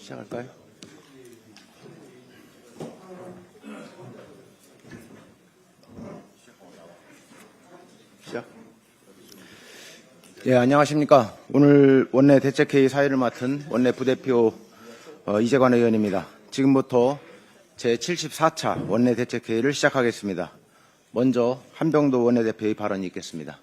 시작할까요? 시작. 예, 안녕하십니까. 오늘 원내 대책회의 사회를 맡은 원내 부대표 이재관 의원입니다. 지금부터 제74차 원내 대책회의를 시작하겠습니다. 먼저 한병도 원내대표의 발언이 있겠습니다.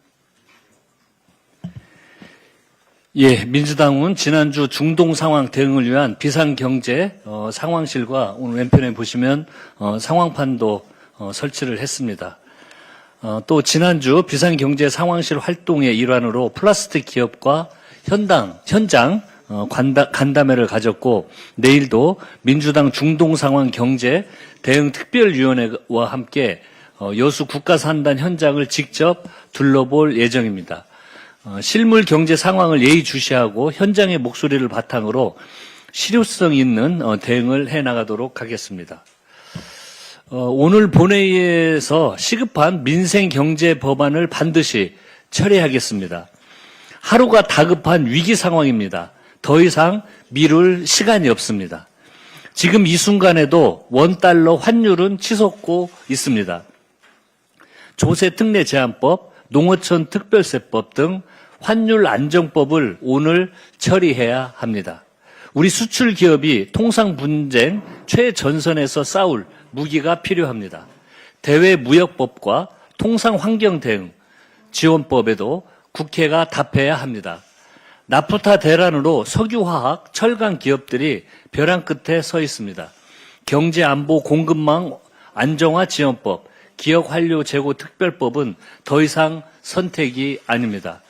예, 민주당은 지난주 중동 상황 대응을 위한 비상경제 상황실과 오늘 왼편에 보시면 상황판도 설치를 했습니다. 또 지난주 비상경제 상황실 활동의 일환으로 플라스틱 기업과 현장 간담회를 가졌고 내일도 민주당 중동 상황 경제 대응 특별위원회와 함께 여수 국가산단 현장을 직접 둘러볼 예정입니다. 실물 경제 상황을 예의주시하고 현장의 목소리를 바탕으로 실효성 있는 대응을 해나가도록 하겠습니다. 오늘 본회의에서 시급한 민생경제 법안을 반드시 처리하겠습니다. 하루가 다급한 위기 상황입니다. 더 이상 미룰 시간이 없습니다. 지금 이 순간에도 원달러 환율은 치솟고 있습니다. 조세특례 제한법, 농어촌 특별세법 등 환율 안정법을 오늘 처리해야 합니다. 우리 수출 기업이 통상 분쟁 최전선에서 싸울 무기가 필요합니다. 대외무역법과 통상 환경 대응 지원법에도 국회가 답해야 합니다. 나프타 대란으로 석유화학, 철강 기업들이 벼랑 끝에 서 있습니다. 경제안보 공급망 안정화 지원법, 기업환료 재고 특별법은 더 이상 선택이 아닙니다.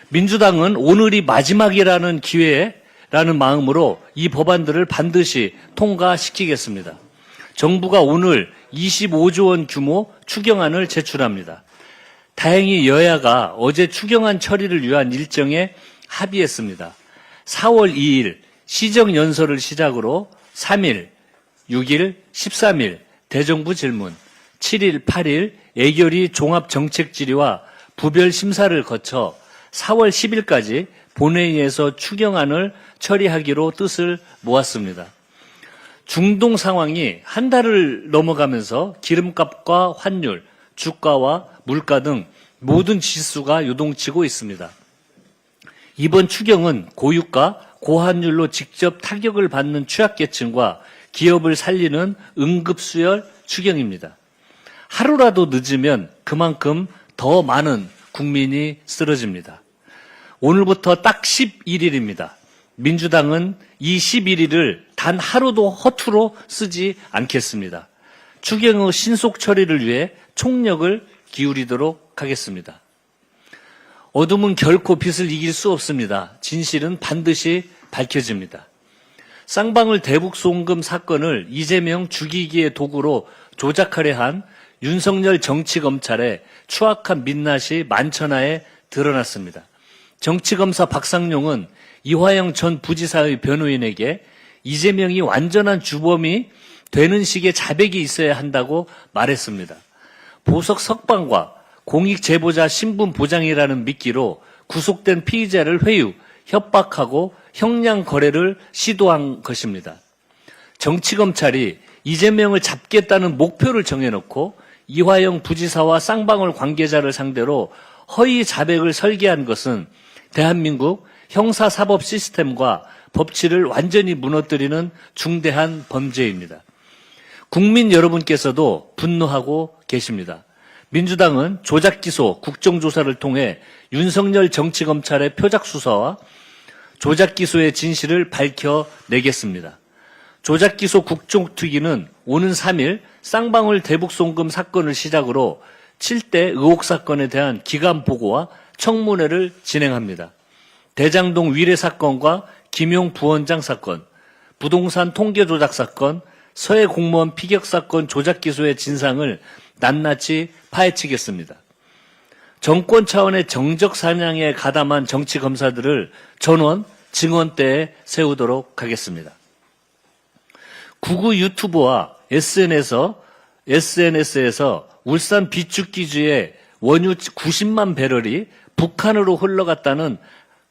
민주당은 오늘이 마지막이라는 기회라는 마음으로 이 법안들을 반드시 통과시키겠습니다. 정부가 오늘 25조 원 규모 추경안을 제출합니다. 다행히 여야가 어제 추경안 처리를 위한 일정에 합의했습니다. 4월 2일 시정연설을 시작으로 3일, 6일, 13일 대정부 질문, 7일, 8일 애결위 종합정책질의와 부별 심사를 거쳐 4월 10일까지 본회의에서 추경안을 처리하기로 뜻을 모았습니다. 중동 상황이 한 달을 넘어가면서 기름값과 환율, 주가와 물가 등 모든 지수가 요동치고 있습니다. 이번 추경은 고유가, 고환율로 직접 타격을 받는 취약계층과 기업을 살리는 응급수혈 추경입니다. 하루라도 늦으면 그만큼 더 많은 국민이 쓰러집니다. 오늘부터 딱 11일입니다. 민주당은 이 11일을 단 하루도 허투루 쓰지 않겠습니다. 추경의 신속 처리를 위해 총력을 기울이도록 하겠습니다. 어둠은 결코 빛을 이길 수 없습니다. 진실은 반드시 밝혀집니다. 쌍방울 대북 송금 사건을 이재명 죽이기의 도구로 조작하려 한 윤석열 정치검찰의 추악한 민낯이 만천하에 드러났습니다. 정치검사 박상용은 이화영 전 부지사의 변호인에게 이재명이 완전한 주범이 되는 식의 자백이 있어야 한다고 말했습니다. 보석 석방과 공익제보자 신분 보장이라는 미끼로 구속된 피의자를 회유, 협박하고 형량 거래를 시도한 것입니다. 정치검찰이 이재명을 잡겠다는 목표를 정해놓고 이화영 부지사와 쌍방울 관계자를 상대로 허위 자백을 설계한 것은 대한민국 형사사법 시스템과 법치를 완전히 무너뜨리는 중대한 범죄입니다. 국민 여러분께서도 분노하고 계십니다. 민주당은 조작기소, 국정조사를 통해 윤석열 정치검찰의 표작수사와 조작기소의 진실을 밝혀내겠습니다. 조작기소 국정특위는 오는 3일 쌍방울 대북송금 사건을 시작으로 7대 의혹 사건에 대한 기간 보고와 청문회를 진행합니다. 대장동 위례 사건과 김용 부원장 사건, 부동산 통계 조작 사건, 서해 공무원 피격 사건 조작 기소의 진상을 낱낱이 파헤치겠습니다. 정권 차원의 정적 사냥에 가담한 정치 검사들을 전원 증언대에 세우도록 하겠습니다. 구구 유튜브와 SNS에서 울산 비축기주의 원유 90만 배럴이 북한으로 흘러갔다는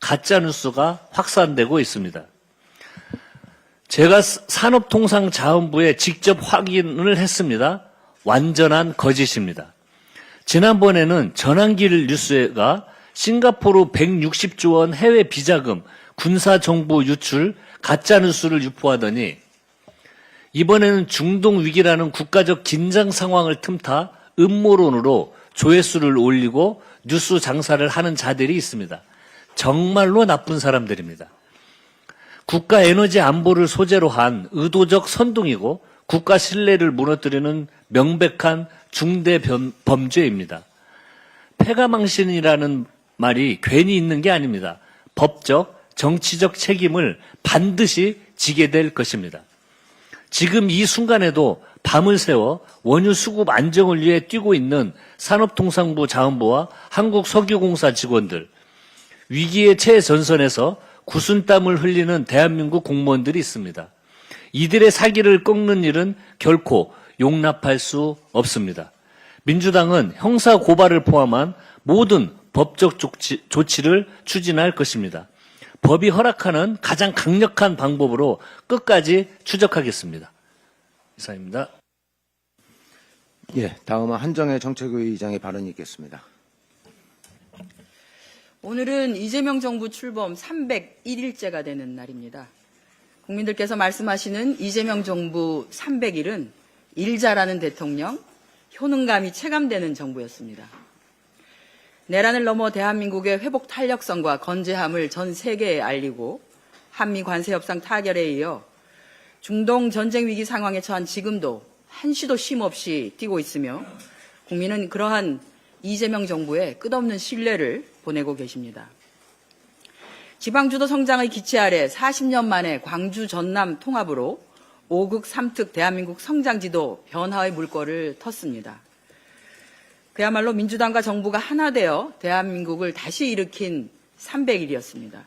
가짜뉴스가 확산되고 있습니다. 제가 산업통상자원부에 직접 확인을 했습니다. 완전한 거짓입니다. 지난번에는 전환길 뉴스가 싱가포르 160조 원 해외 비자금, 군사정보 유출, 가짜뉴스를 유포하더니 이번에는 중동 위기라는 국가적 긴장 상황을 틈타 음모론으로 조회수를 올리고 뉴스 장사를 하는 자들이 있습니다. 정말로 나쁜 사람들입니다. 국가 에너지 안보를 소재로 한 의도적 선동이고 국가 신뢰를 무너뜨리는 명백한 중대 범죄입니다. 패가망신이라는 말이 괜히 있는 게 아닙니다. 법적, 정치적 책임을 반드시 지게 될 것입니다. 지금 이 순간에도 밤을 새워 원유 수급 안정을 위해 뛰고 있는 산업통상부 자원부와 한국석유공사 직원들, 위기의 최전선에서 구순땀을 흘리는 대한민국 공무원들이 있습니다. 이들의 사기를 꺾는 일은 결코 용납할 수 없습니다. 민주당은 형사 고발을 포함한 모든 법적 조치를 추진할 것입니다. 법이 허락하는 가장 강력한 방법으로 끝까지 추적하겠습니다. 이상입니다. 예, 다음은 한정혜 정책위의장의 발언이 있겠습니다. 오늘은 이재명 정부 출범 301일째가 되는 날입니다. 국민들께서 말씀하시는 이재명 정부 300일은 일 잘하는 대통령, 효능감이 체감되는 정부였습니다. 내란을 넘어 대한민국의 회복 탄력성과 건재함을 전 세계에 알리고 한미 관세 협상 타결에 이어 중동 전쟁 위기 상황에 처한 지금도 한시도 쉼 없이 뛰고 있으며 국민은 그러한 이재명 정부의 끝없는 신뢰를 보내고 계십니다. 지방주도 성장의 기치 아래 40년 만에 광주 전남 통합으로 5극 3특 대한민국 성장지도 변화의 물꼬를 텄습니다. 그야말로 민주당과 정부가 하나 되어 대한민국을 다시 일으킨 300일이었습니다.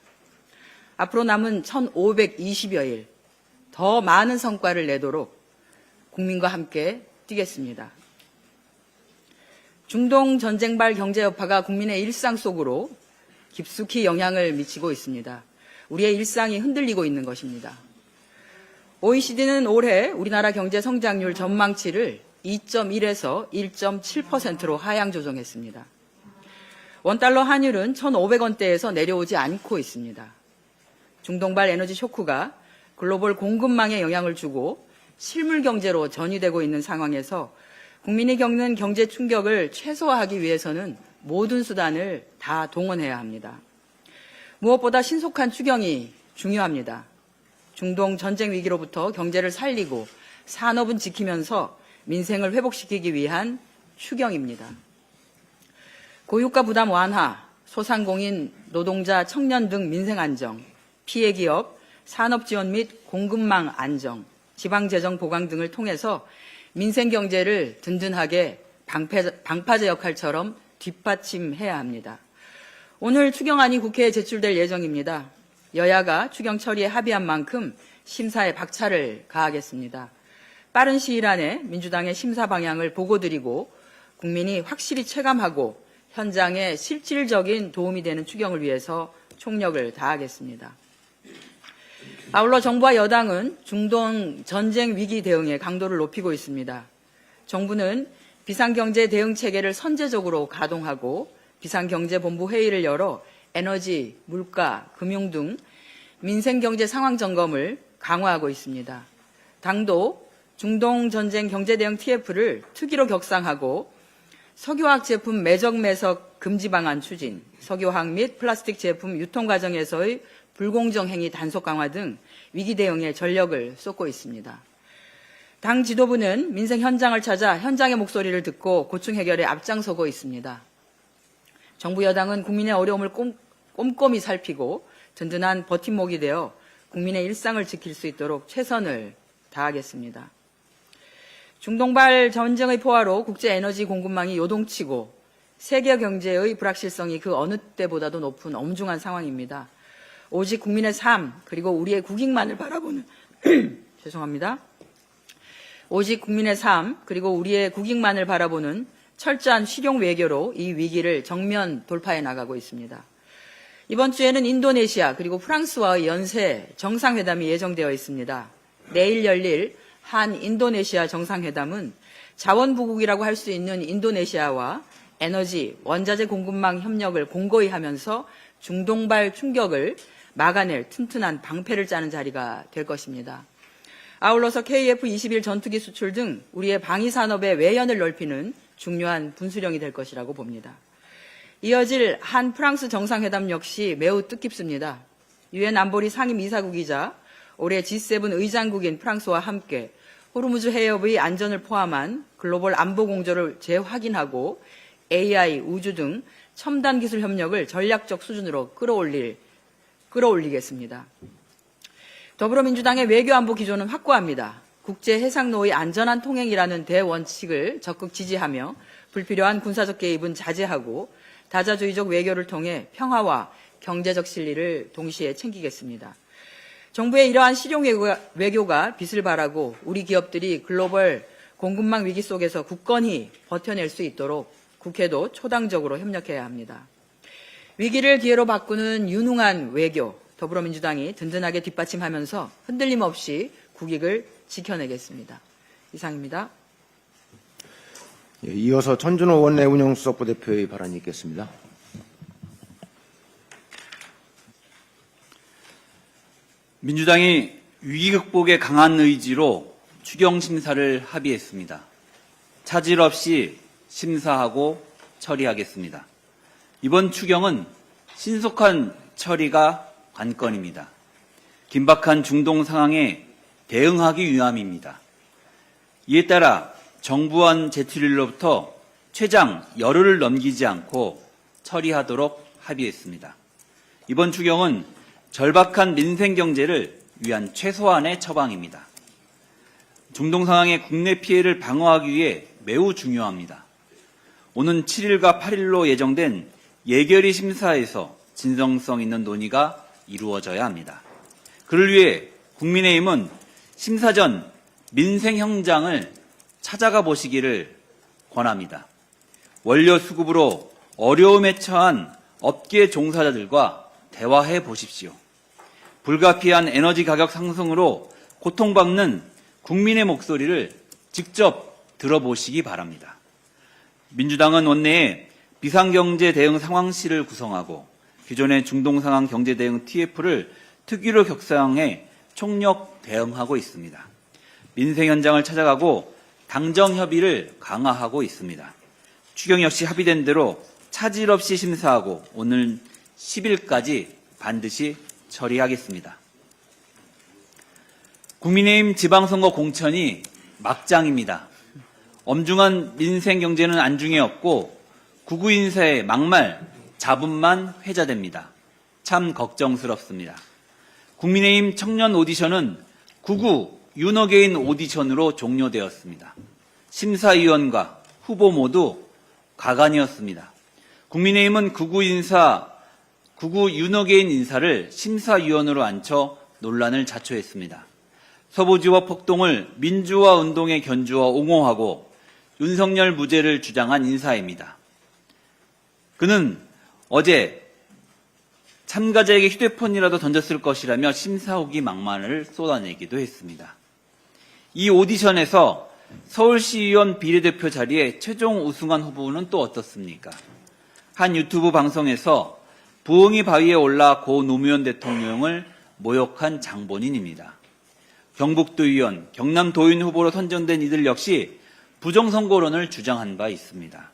앞으로 남은 1520여일 더 많은 성과를 내도록 국민과 함께 뛰겠습니다. 중동 전쟁발 경제 여파가 국민의 일상 속으로 깊숙이 영향을 미치고 있습니다. 우리의 일상이 흔들리고 있는 것입니다. OECD는 올해 우리나라 경제 성장률 전망치를 2.1에서 1.7%로 하향 조정했습니다. 원달러 환율은 1,500원대에서 내려오지 않고 있습니다. 중동발 에너지 쇼크가 글로벌 공급망에 영향을 주고 실물 경제로 전이되고 있는 상황에서 국민이 겪는 경제 충격을 최소화하기 위해서는 모든 수단을 다 동원해야 합니다. 무엇보다 신속한 추경이 중요합니다. 중동 전쟁 위기로부터 경제를 살리고 산업은 지키면서 민생을 회복시키기 위한 추경입니다. 고유가 부담 완화, 소상공인, 노동자, 청년 등 민생 안정, 피해 기업, 산업 지원 및 공급망 안정, 지방재정 보강 등을 통해서 민생 경제를 든든하게 방파제 역할처럼 뒷받침해야 합니다. 오늘 추경안이 국회에 제출될 예정입니다. 여야가 추경 처리에 합의한 만큼 심사에 박차를 가하겠습니다. 빠른 시일 안에 민주당의 심사 방향을 보고드리고 국민이 확실히 체감하고 현장에 실질적인 도움이 되는 추경을 위해서 총력을 다하겠습니다. 아울러 정부와 여당은 중동 전쟁 위기 대응에 강도를 높이고 있습니다. 정부는 비상경제 대응 체계를 선제적으로 가동하고 비상경제본부 회의를 열어 에너지, 물가, 금융 등 민생경제 상황 점검을 강화하고 있습니다. 당도 중동 전쟁 경제대응 TF를 특위로 격상하고 석유화학 제품 매적 금지 방안 추진, 석유화학 및 플라스틱 제품 유통 과정에서의 불공정 행위 단속 강화 등 위기 대응에 전력을 쏟고 있습니다. 당 지도부는 민생 현장을 찾아 현장의 목소리를 듣고 고충 해결에 앞장서고 있습니다. 정부 여당은 국민의 어려움을 꼼꼼히 살피고 든든한 버팀목이 되어 국민의 일상을 지킬 수 있도록 최선을 다하겠습니다. 중동발 전쟁의 포화로 국제 에너지 공급망이 요동치고 세계 경제의 불확실성이 그 어느 때보다도 높은 엄중한 상황입니다. 오직 국민의 삶 그리고 우리의 국익만을 바라보는 죄송합니다. 오직 국민의 삶 그리고 우리의 국익만을 바라보는 철저한 실용 외교로 이 위기를 정면 돌파해 나가고 있습니다. 이번 주에는 인도네시아 그리고 프랑스와의 연쇄 정상회담이 예정되어 있습니다. 내일 열릴 한 인도네시아 정상회담은 자원부국이라고 할 수 있는 인도네시아와 에너지, 원자재 공급망 협력을 공고히 하면서 중동발 충격을 막아낼 튼튼한 방패를 짜는 자리가 될 것입니다. 아울러서 KF-21 전투기 수출 등 우리의 방위산업의 외연을 넓히는 중요한 분수령이 될 것이라고 봅니다. 이어질 한 프랑스 정상회담 역시 매우 뜻깊습니다. 유엔 안보리 상임이사국이자 올해 G7 의장국인 프랑스와 함께 호르무즈 해협의 안전을 포함한 글로벌 안보 공조를 재확인하고 AI, 우주 등 첨단 기술 협력을 전략적 수준으로 끌어올리겠습니다. 더불어민주당의 외교안보 기조는 확고합니다. 국제해상로의 안전한 통행이라는 대원칙을 적극 지지하며 불필요한 군사적 개입은 자제하고 다자주의적 외교를 통해 평화와 경제적 실리를 동시에 챙기겠습니다. 정부의 이러한 실용 외교가 빛을 발하고 우리 기업들이 글로벌 공급망 위기 속에서 굳건히 버텨낼 수 있도록 국회도 초당적으로 협력해야 합니다. 위기를 기회로 바꾸는 유능한 외교, 더불어민주당이 든든하게 뒷받침하면서 흔들림 없이 국익을 지켜내겠습니다. 이상입니다. 예, 이어서 천준호 원내 운영수석 부대표의 발언이 있겠습니다. 민주당이 위기 극복에 강한 의지로 추경 심사를 합의했습니다. 차질 없이 심사하고 처리하겠습니다. 이번 추경은 신속한 처리가 관건입니다. 긴박한 중동 상황에 대응하기 위함입니다. 이에 따라 정부안 제출일로부터 최장 열흘을 넘기지 않고 처리하도록 합의했습니다. 이번 추경은 절박한 민생 경제를 위한 최소한의 처방입니다. 중동 상황의 국내 피해를 방어하기 위해 매우 중요합니다. 오는 7일과 8일로 예정된 예결위 심사에서 진정성 있는 논의가 이루어져야 합니다. 그를 위해 국민의힘은 심사 전 민생 현장을 찾아가 보시기를 권합니다. 원료 수급으로 어려움에 처한 업계 종사자들과 대화해 보십시오. 불가피한 에너지 가격 상승으로 고통받는 국민의 목소리를 직접 들어보시기 바랍니다. 민주당은 원내에 비상경제 대응 상황실을 구성하고 기존의 중동 상황 경제 대응 TF를 특위로 격상해 총력 대응하고 있습니다. 민생 현장을 찾아가고 당정 협의를 강화하고 있습니다. 추경 역시 합의된 대로 차질 없이 심사하고 오늘 10일까지 반드시 처리하겠습니다. 국민의힘 지방선거 공천이 막장입니다. 엄중한 민생 경제는 안중에 없고 구구 인사의 막말, 잡음만 회자됩니다. 참 걱정스럽습니다. 국민의힘 청년 오디션은 구구 윤어게인 오디션으로 종료되었습니다. 심사위원과 후보 모두 가관이었습니다. 국민의힘은 구구 윤어게인 인사를 심사위원으로 앉혀 논란을 자초했습니다. 서부지법 폭동을 민주화 운동의 견주와 옹호하고 윤석열 무죄를 주장한 인사입니다. 그는 어제 참가자에게 휴대폰이라도 던졌을 것이라며 심사 후기 막말을 쏟아내기도 했습니다. 이 오디션에서 서울시의원 비례대표 자리에 최종 우승한 후보는 또 어떻습니까? 한 유튜브 방송에서 부엉이 바위에 올라 고 노무현 대통령을 모욕한 장본인입니다. 경북도의원, 경남도의원 후보로 선정된 이들 역시 부정선거론을 주장한 바 있습니다.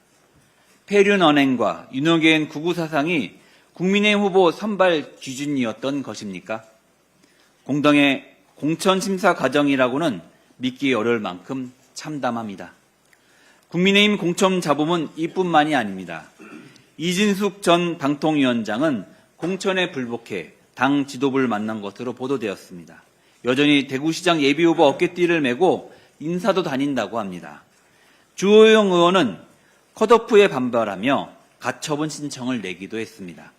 폐륜 언행과 윤어게인 구구 사상이 국민의힘 후보 선발 기준이었던 것입니까? 공당의 공천심사 과정이라고는 믿기 어려울 만큼 참담합니다. 국민의힘 공천 잡음은 이뿐만이 아닙니다. 이진숙 전 방통위원장은 공천에 불복해 당 지도부를 만난 것으로 보도되었습니다. 여전히 대구시장 예비후보 어깨띠를 메고 인사도 다닌다고 합니다. 주호영 의원은 컷오프에 반발하며 가처분 신청을 내기도 했습니다.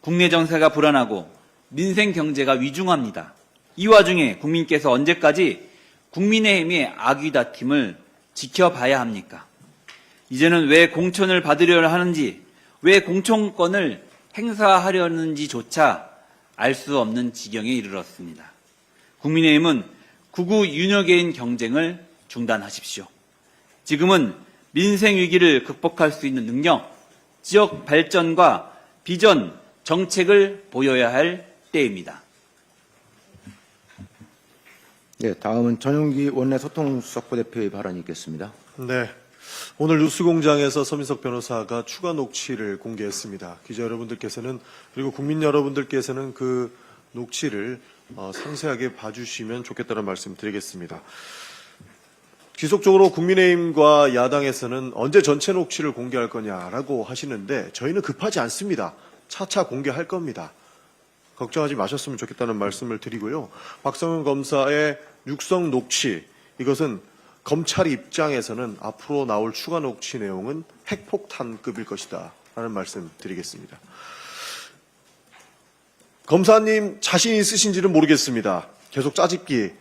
국내 정세가 불안하고 민생 경제가 위중합니다. 이 와중에 국민께서 언제까지 국민의힘의 아귀다팀을 지켜봐야 합니까? 이제는 왜 공천을 받으려 하는지, 왜 공천권을 행사하려는지조차 알 수 없는 지경에 이르렀습니다. 국민의힘은 구구 윤여개인 경쟁을 중단하십시오. 지금은 민생 위기를 극복할 수 있는 능력, 지역 발전과 비전, 정책을 보여야 할 때입니다. 네, 다음은 전용기 원내 소통수석 부대표의 발언이 있겠습니다. 네. 오늘 뉴스공장에서 서민석 변호사가 추가 녹취를 공개했습니다. 기자 여러분들께서는 그리고 국민 여러분들께서는 그 녹취를 상세하게 봐주시면 좋겠다는 말씀 드리겠습니다. 지속적으로 국민의힘과 야당에서는 언제 전체 녹취를 공개할 거냐라고 하시는데 저희는 급하지 않습니다. 차차 공개할 겁니다. 걱정하지 마셨으면 좋겠다는 말씀을 드리고요. 박성현 검사의 육성 녹취, 이것은 검찰 입장에서는 앞으로 나올 추가 녹취 내용은 핵폭탄급일 것이다 라는 말씀 드리겠습니다. 검사님 자신 있으신지는 모르겠습니다. 계속 짜집기라고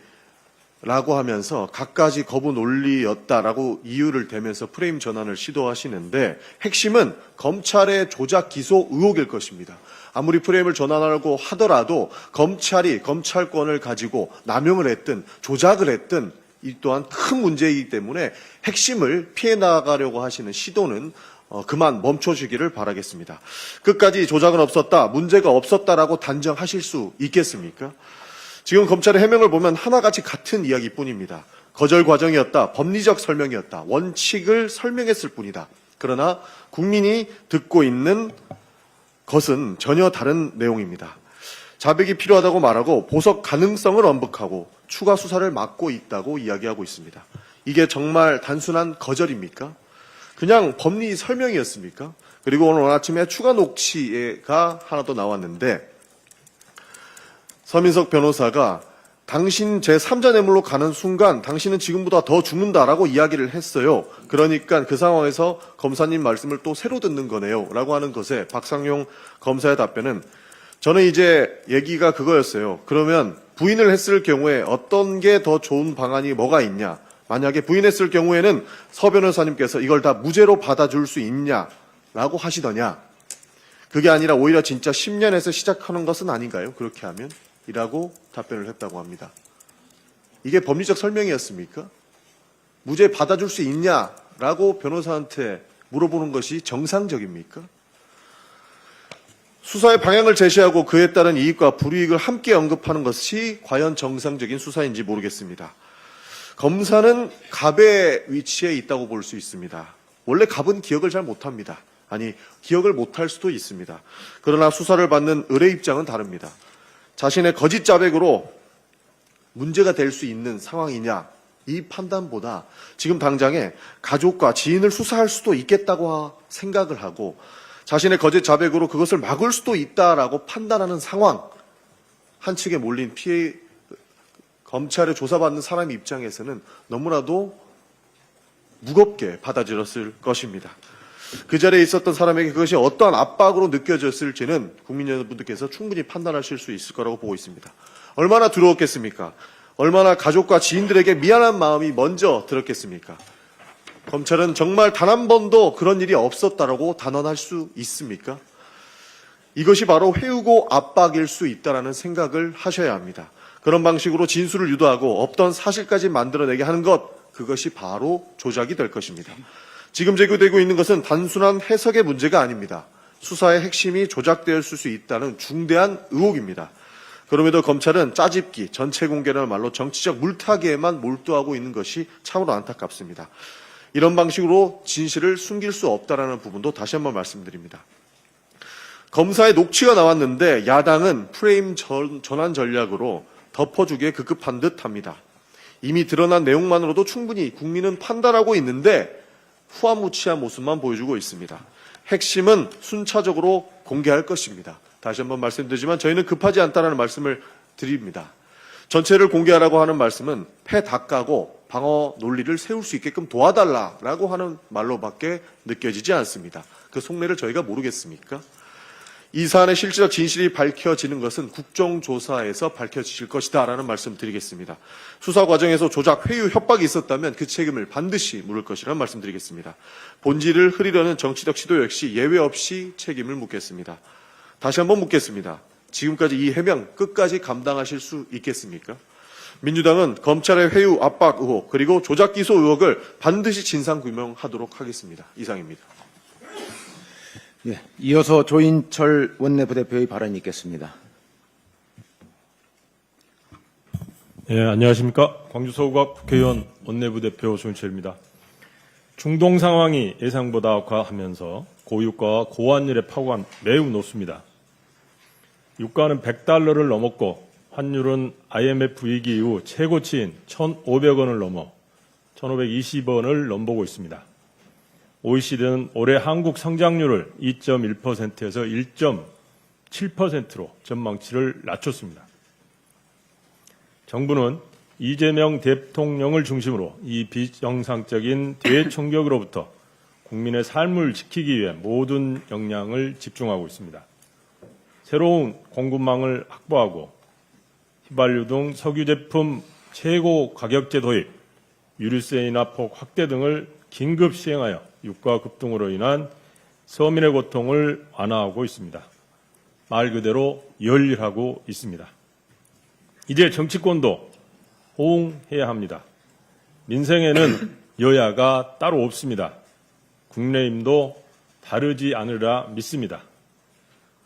하면서 갖가지 거부 논리였다라고 이유를 대면서 프레임 전환을 시도하시는데 핵심은 검찰의 조작 기소 의혹일 것입니다. 아무리 프레임을 전환하려고 하더라도 검찰이 검찰권을 가지고 남용을 했든 조작을 했든 이 또한 큰 문제이기 때문에 핵심을 피해 나가려고 하시는 시도는 그만 멈춰주기를 바라겠습니다. 끝까지 조작은 없었다, 문제가 없었다라고 단정하실 수 있겠습니까? 지금 검찰의 해명을 보면 하나같이 같은 이야기뿐입니다. 거절 과정이었다, 법리적 설명이었다, 원칙을 설명했을 뿐이다. 그러나 국민이 듣고 있는 것은 전혀 다른 내용입니다. 자백이 필요하다고 말하고 보석 가능성을 엄복하고 추가 수사를 막고 있다고 이야기하고 있습니다. 이게 정말 단순한 거절입니까? 그냥 법리 설명이었습니까? 그리고 오늘 아침에 추가 녹취가 하나 더 나왔는데 서민석 변호사가 당신 제3자 뇌물로 가는 순간 당신은 지금보다 더 죽는다라고 이야기를 했어요. 그러니까 그 상황에서 검사님 말씀을 또 새로 듣는 거네요 라고 하는 것에 박상용 검사의 답변은 저는 이제 얘기가 그거였어요. 그러면 부인을 했을 경우에 어떤 게 더 좋은 방안이 뭐가 있냐. 만약에 부인했을 경우에는 서 변호사님께서 이걸 다 무죄로 받아줄 수 있냐라고 하시더냐. 그게 아니라 오히려 진짜 10년에서 시작하는 것은 아닌가요? 그렇게 하면? 이라고 답변을 했다고 합니다. 이게 법리적 설명이었습니까? 무죄 받아줄 수 있냐라고 변호사한테 물어보는 것이 정상적입니까? 수사의 방향을 제시하고 그에 따른 이익과 불이익을 함께 언급하는 것이 과연 정상적인 수사인지 모르겠습니다. 검사는 갑의 위치에 있다고 볼 수 있습니다. 원래 갑은 기억을 잘 못합니다. 아니, 기억을 못할 수도 있습니다. 그러나 수사를 받는 을의 입장은 다릅니다. 자신의 거짓 자백으로 문제가 될 수 있는 상황이냐, 이 판단보다 지금 당장에 가족과 지인을 수사할 수도 있겠다고 생각을 하고 자신의 거짓 자백으로 그것을 막을 수도 있다라고 판단하는 상황, 한 측에 몰린 피해, 검찰에 조사받는 사람 입장에서는 너무나도 무겁게 받아들였을 것입니다. 그 자리에 있었던 사람에게 그것이 어떠한 압박으로 느껴졌을지는 국민 여러분들께서 충분히 판단하실 수 있을 거라고 보고 있습니다. 얼마나 두려웠겠습니까? 얼마나 가족과 지인들에게 미안한 마음이 먼저 들었겠습니까? 검찰은 정말 단 한 번도 그런 일이 없었다라고 단언할 수 있습니까? 이것이 바로 회유고 압박일 수 있다라는 생각을 하셔야 합니다. 그런 방식으로 진술을 유도하고 없던 사실까지 만들어내게 하는 것, 그것이 바로 조작이 될 것입니다. 지금 제기되고 있는 것은 단순한 해석의 문제가 아닙니다. 수사의 핵심이 조작되었을 수 있다는 중대한 의혹입니다. 그럼에도 검찰은 짜집기, 전체 공개라는 말로 정치적 물타기에만 몰두하고 있는 것이 참으로 안타깝습니다. 이런 방식으로 진실을 숨길 수 없다는 부분도 다시 한번 말씀드립니다. 검사의 녹취가 나왔는데 야당은 프레임 전환 전략으로 덮어주기에 급급한 듯합니다. 이미 드러난 내용만으로도 충분히 국민은 판단하고 있는데 후아무치한 모습만 보여주고 있습니다. 핵심은 순차적으로 공개할 것입니다. 다시 한번 말씀드리지만 저희는 급하지 않다는 말씀을 드립니다. 전체를 공개하라고 하는 말씀은 패 닦아고 방어 논리를 세울 수 있게끔 도와달라라고 하는 말로밖에 느껴지지 않습니다. 그 속내를 저희가 모르겠습니까? 이 사안의 실질적 진실이 밝혀지는 것은 국정조사에서 밝혀지실 것이다라는 말씀 드리겠습니다. 수사 과정에서 조작, 회유, 협박이 있었다면 그 책임을 반드시 물을 것이라는 말씀 드리겠습니다. 본질을 흐리려는 정치적 시도 역시 예외 없이 책임을 묻겠습니다. 다시 한번 묻겠습니다. 지금까지 이 해명 끝까지 감당하실 수 있겠습니까? 민주당은 검찰의 회유 압박 의혹 그리고 조작 기소 의혹을 반드시 진상규명하도록 하겠습니다. 이상입니다. 예, 이어서 조인철 원내부대표의 발언이 있겠습니다. 예, 안녕하십니까. 광주 서구갑 국회의원 원내부대표 조인철입니다. 중동 상황이 예상보다 악화하면서 고유가와 고환율의 파고가 매우 높습니다. 유가는 $100를 넘었고 환율은 IMF 위기 이후 최고치인 1,500원을 넘어 1,520원을 넘보고 있습니다. OECD는 올해 한국 성장률을 2.1%에서 1.7%로 전망치를 낮췄습니다. 정부는 이재명 대통령을 중심으로 이 비정상적인 대총격으로부터 국민의 삶을 지키기 위해 모든 역량을 집중하고 있습니다. 새로운 공급망을 확보하고 휘발유 등 석유 제품 최고 가격제 도입, 유류세 인하폭 확대 등을 긴급 시행하여 유가 급등으로 인한 서민의 고통을 완화하고 있습니다. 말 그대로 열일하고 있습니다. 이제 정치권도 호응해야 합니다. 민생에는 여야가 따로 없습니다. 국민의힘도 다르지 않으리라 믿습니다.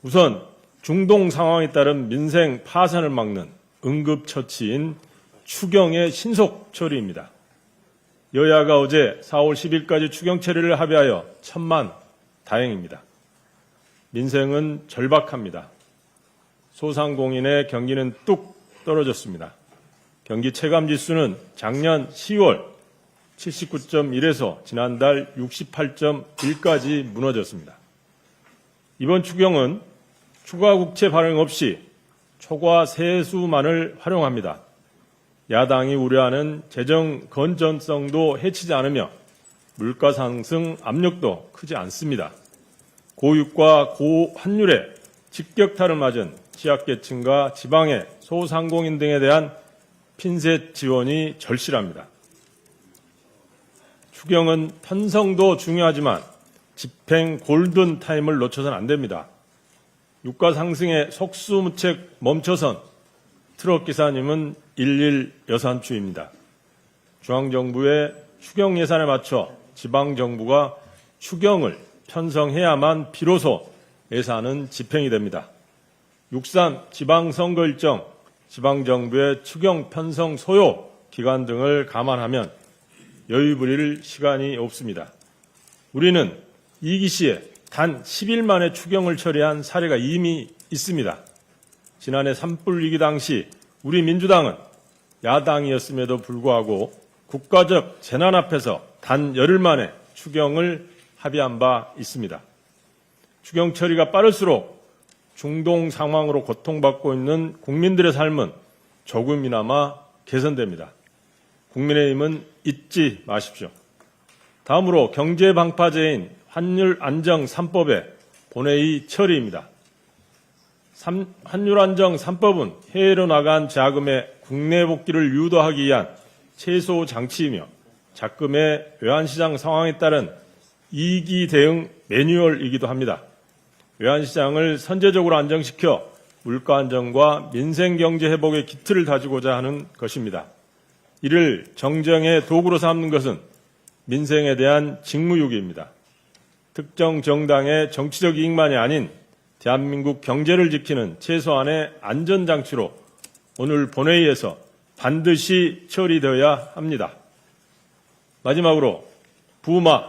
우선 중동 상황에 따른 민생 파산을 막는 응급처치인 추경의 신속 처리입니다. 여야가 어제 4월 10일까지 추경 처리를 합의하여 천만 다행입니다. 민생은 절박합니다. 소상공인의 경기는 뚝 떨어졌습니다. 경기 체감지수는 작년 10월 79.1에서 지난달 68.1까지 무너졌습니다. 이번 추경은 추가 국채 발행 없이 초과 세수만을 활용합니다. 야당이 우려하는 재정 건전성도 해치지 않으며 물가 상승 압력도 크지 않습니다. 고유가 고환율에 직격탄을 맞은 취약계층과 지방의 소상공인 등에 대한 핀셋 지원이 절실합니다. 추경은 편성도 중요하지만 집행 골든타임을 놓쳐서는 안 됩니다. 유가 상승에 속수무책 멈춰선 트럭 기사님은 일일 여산추입니다. 중앙정부의 추경 예산에 맞춰 지방정부가 추경을 편성해야만 비로소 예산은 집행이 됩니다. 6.3 지방선거 일정, 지방정부의 추경 편성 소요 기간 등을 감안하면 여유 부릴 시간이 없습니다. 우리는 이기 시에 단 10일 만에 추경을 처리한 사례가 이미 있습니다. 지난해 산불 위기 당시 우리 민주당은 야당이었음에도 불구하고 국가적 재난 앞에서 단 열흘 만에 추경을 합의한 바 있습니다. 추경 처리가 빠를수록 중동 상황으로 고통받고 있는 국민들의 삶은 조금이나마 개선됩니다. 국민의힘은 잊지 마십시오. 다음으로 경제 방파제인 환율 안정 3법의 본회의 처리입니다. 환율 안정 3법은 해외로 나간 자금의 국내 복귀를 유도하기 위한 최소 장치이며 자금의 외환시장 상황에 따른 이기 대응 매뉴얼이기도 합니다. 외환시장을 선제적으로 안정시켜 물가 안정과 민생경제 회복의 기틀을 다지고자 하는 것입니다. 이를 정정의 도구로 삼는 것은 민생에 대한 직무유기입니다. 특정 정당의 정치적 이익만이 아닌 대한민국 경제를 지키는 최소한의 안전장치로 오늘 본회의에서 반드시 처리되어야 합니다. 마지막으로 부마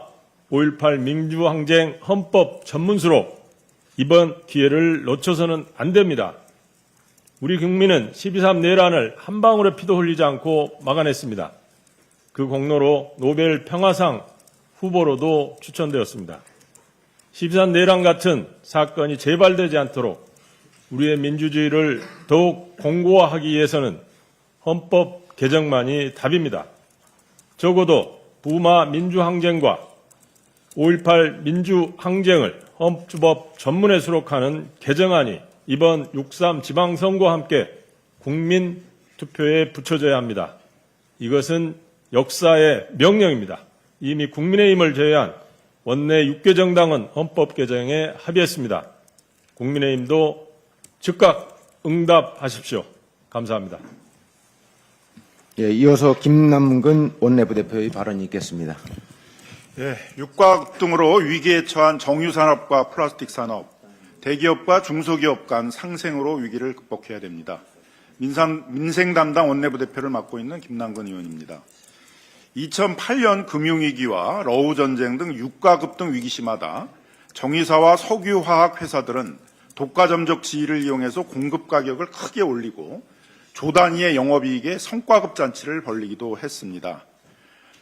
5.18 민주항쟁 헌법 전문수로 이번 기회를 놓쳐서는 안 됩니다. 우리 국민은 12.3 내란을 한 방울의 피도 흘리지 않고 막아냈습니다. 그 공로로 노벨 평화상 후보로도 추천되었습니다. 12.3 내란 같은 사건이 재발되지 않도록 우리의 민주주의를 더욱 공고화하기 위해서는 헌법 개정만이 답입니다. 적어도 부마 민주항쟁과 5.18 민주항쟁을 헌법 전문에 수록하는 개정안이 이번 6.3 지방선거와 함께 국민 투표에 붙여져야 합니다. 이것은 역사의 명령입니다. 이미 국민의힘을 제외한 원내 6개 정당은 헌법 개정에 합의했습니다. 국민의힘도 즉각 응답하십시오. 감사합니다. 예, 이어서 김남근 원내부대표의 발언이 있겠습니다. 예, 육과학 등으로 위기에 처한 정유산업과 플라스틱 산업, 대기업과 중소기업 간 상생으로 위기를 극복해야 됩니다. 민생 담당 원내부대표를 맡고 있는 김남근 의원입니다. 2008년 금융위기와 러우 전쟁 등 유가급 등 위기시마다 정유사와 석유화학 회사들은 독과점적 지위를 이용해서 공급 가격을 크게 올리고 조 단위의 영업이익에 성과급 잔치를 벌이기도 했습니다.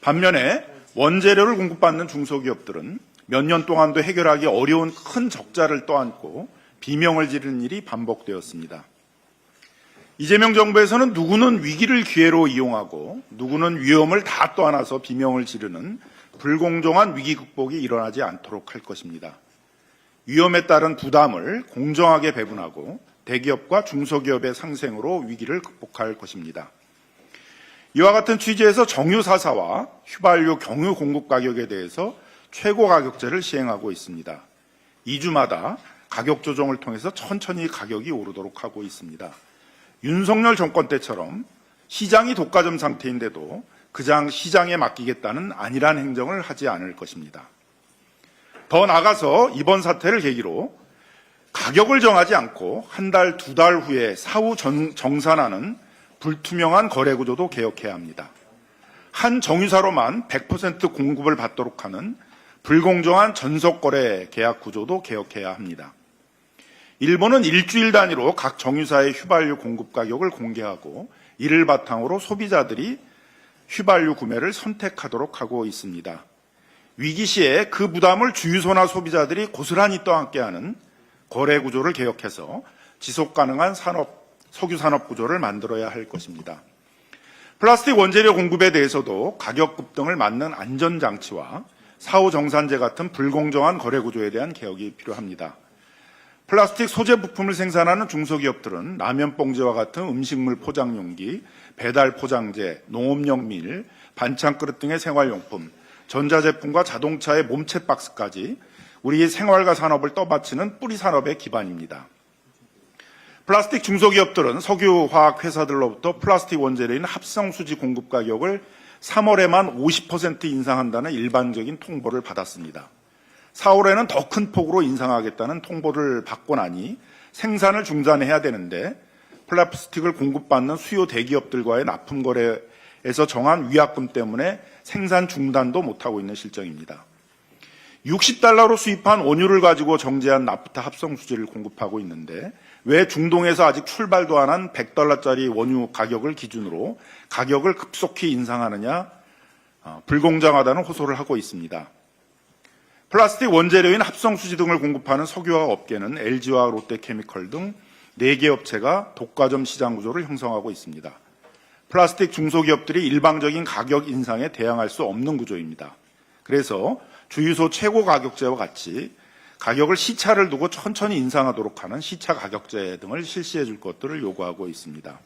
반면에 원재료를 공급받는 중소기업들은 몇 년 동안도 해결하기 어려운 큰 적자를 떠안고 비명을 지르는 일이 반복되었습니다. 이재명 정부에서는 누구는 위기를 기회로 이용하고 누구는 위험을 다 떠안아서 비명을 지르는 불공정한 위기 극복이 일어나지 않도록 할 것입니다. 위험에 따른 부담을 공정하게 배분하고 대기업과 중소기업의 상생으로 위기를 극복할 것입니다. 이와 같은 취지에서 정유 사사와 휘발유 경유 공급 가격에 대해서 최고 가격제를 시행하고 있습니다. 2주마다 가격 조정을 통해서 천천히 가격이 오르도록 하고 있습니다. 윤석열 정권 때처럼 시장이 독과점 상태인데도 그냥 시장에 맡기겠다는 안일한 행정을 하지 않을 것입니다. 더 나아가서 이번 사태를 계기로 가격을 정하지 않고 한 달, 두 달 후에 사후 정산하는 불투명한 거래 구조도 개혁해야 합니다. 한 정유사로만 100% 공급을 받도록 하는 불공정한 전속거래 계약 구조도 개혁해야 합니다. 일본은 일주일 단위로 각 정유사의 휘발유 공급 가격을 공개하고 이를 바탕으로 소비자들이 휘발유 구매를 선택하도록 하고 있습니다. 위기 시에 그 부담을 주유소나 소비자들이 고스란히 떠안게 하는 거래 구조를 개혁해서 지속 가능한 석유 산업 구조를 만들어야 할 것입니다. 플라스틱 원재료 공급에 대해서도 가격 급등을 막는 안전장치와 사후 정산제 같은 불공정한 거래 구조에 대한 개혁이 필요합니다. 플라스틱 소재 부품을 생산하는 중소기업들은 라면 봉지와 같은 음식물 포장용기, 배달 포장재, 농업용 밀, 반찬 그릇 등의 생활용품, 전자제품과 자동차의 몸체 박스까지 우리 생활과 산업을 떠받치는 뿌리 산업의 기반입니다. 플라스틱 중소기업들은 석유화학 회사들로부터 플라스틱 원재료인 합성수지 공급 가격을 3월에만 50% 인상한다는 일반적인 통보를 받았습니다. 4월에는 더 큰 폭으로 인상하겠다는 통보를 받고 나니 생산을 중단해야 되는데 플라스틱을 공급받는 수요 대기업들과의 납품 거래에서 정한 위약금 때문에 생산 중단도 못하고 있는 실정입니다. $60로 수입한 원유를 가지고 정제한 나프타 합성수지를 공급하고 있는데 왜 중동에서 아직 출발도 안 한 $100짜리 원유 가격을 기준으로 가격을 급속히 인상하느냐 불공정하다는 호소를 하고 있습니다. 플라스틱 원재료인 합성수지 등을 공급하는 석유화학 업계는 LG와 롯데케미컬 등 4개 업체가 독과점 시장 구조를 형성하고 있습니다. 플라스틱 중소기업들이 일방적인 가격 인상에 대항할 수 없는 구조입니다. 그래서 주유소 최고 가격제와 같이 가격을 시차를 두고 천천히 인상하도록 하는 시차 가격제 등을 실시해 줄 것들을 요구하고 있습니다.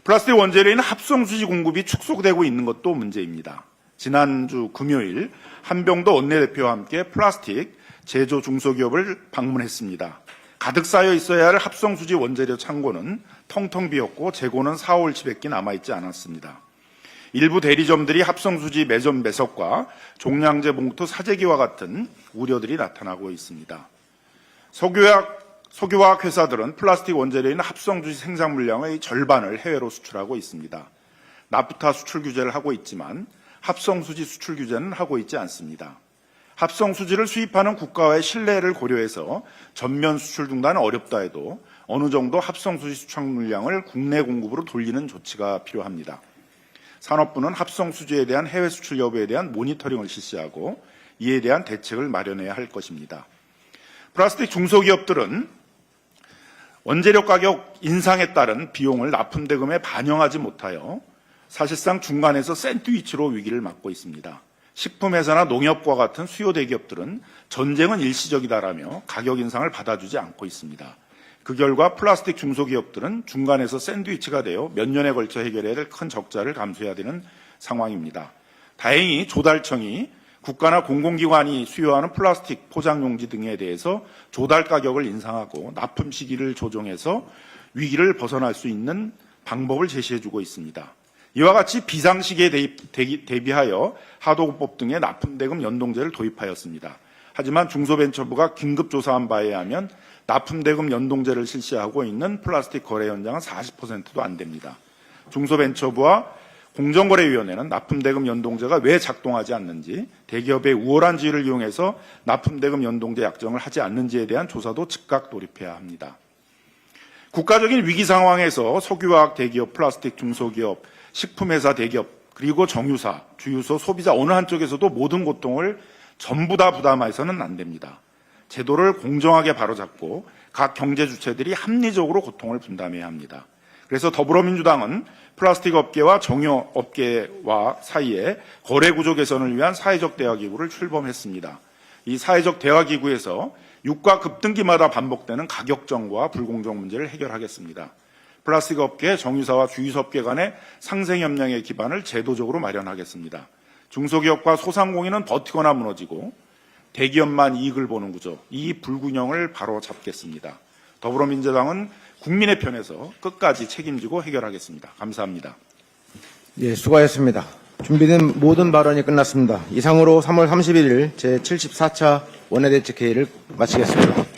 플라스틱 원재료인 합성수지 공급이 축소되고 있는 것도 문제입니다. 지난주 금요일 한병도 원내대표와 함께 플라스틱 제조 중소기업을 방문했습니다. 가득 쌓여 있어야 할 합성수지 원재료 창고는 텅텅 비었고 재고는 4월 치밖에 남아있지 않았습니다. 일부 대리점들이 합성수지 매점 매석과 종량제 봉투 사재기와 같은 우려들이 나타나고 있습니다. 석유화학 회사들은 플라스틱 원재료인 합성수지 생산 물량의 절반을 해외로 수출하고 있습니다. 나프타 수출 규제를 하고 있지만 합성수지 수출 규제는 하고 있지 않습니다. 합성수지를 수입하는 국가와의 신뢰를 고려해서 전면 수출 중단은 어렵다 해도 어느 정도 합성수지 수출 물량을 국내 공급으로 돌리는 조치가 필요합니다. 산업부는 합성수지에 대한 해외 수출 여부에 대한 모니터링을 실시하고 이에 대한 대책을 마련해야 할 것입니다. 플라스틱 중소기업들은 원재료 가격 인상에 따른 비용을 납품대금에 반영하지 못하여 사실상 중간에서 샌드위치로 위기를 맞고 있습니다. 식품회사나 농협과 같은 수요 대기업들은 전쟁은 일시적이다라며 가격 인상을 받아주지 않고 있습니다. 그 결과 플라스틱 중소기업들은 중간에서 샌드위치가 되어 몇 년에 걸쳐 해결해야 될 큰 적자를 감수해야 되는 상황입니다. 다행히 조달청이 국가나 공공기관이 수요하는 플라스틱 포장용지 등에 대해서 조달 가격을 인상하고 납품 시기를 조정해서 위기를 벗어날 수 있는 방법을 제시해주고 있습니다. 이와 같이 비상시기에 대비하여 하도급법 등의 납품대금 연동제를 도입하였습니다. 하지만 중소벤처부가 긴급조사한 바에 의하면 납품대금 연동제를 실시하고 있는 플라스틱 거래 현장은 40%도 안 됩니다. 중소벤처부와 공정거래위원회는 납품대금 연동제가 왜 작동하지 않는지, 대기업의 우월한 지위를 이용해서 납품대금 연동제 약정을 하지 않는지에 대한 조사도 즉각 돌입해야 합니다. 국가적인 위기 상황에서 석유화학 대기업, 플라스틱 중소기업, 식품회사 대기업, 그리고 정유사, 주유소, 소비자 어느 한쪽에서도 모든 고통을 전부 다 부담해서는 안 됩니다. 제도를 공정하게 바로잡고 각 경제 주체들이 합리적으로 고통을 분담해야 합니다. 그래서 더불어민주당은 플라스틱 업계와 정유업계와 사이에 거래 구조 개선을 위한 사회적 대화기구를 출범했습니다. 이 사회적 대화기구에서 유가 급등기마다 반복되는 가격정과 불공정 문제를 해결하겠습니다. 플라스틱 업계, 정유사와 주유소업계 간의 상생협력의 기반을 제도적으로 마련하겠습니다. 중소기업과 소상공인은 버티거나 무너지고 대기업만 이익을 보는 구조, 이 불균형을 바로잡겠습니다. 더불어민주당은 국민의 편에서 끝까지 책임지고 해결하겠습니다. 감사합니다. 예, 수고하셨습니다. 준비된 모든 발언이 끝났습니다. 이상으로 3월 31일 제74차 원내대책회의를 마치겠습니다.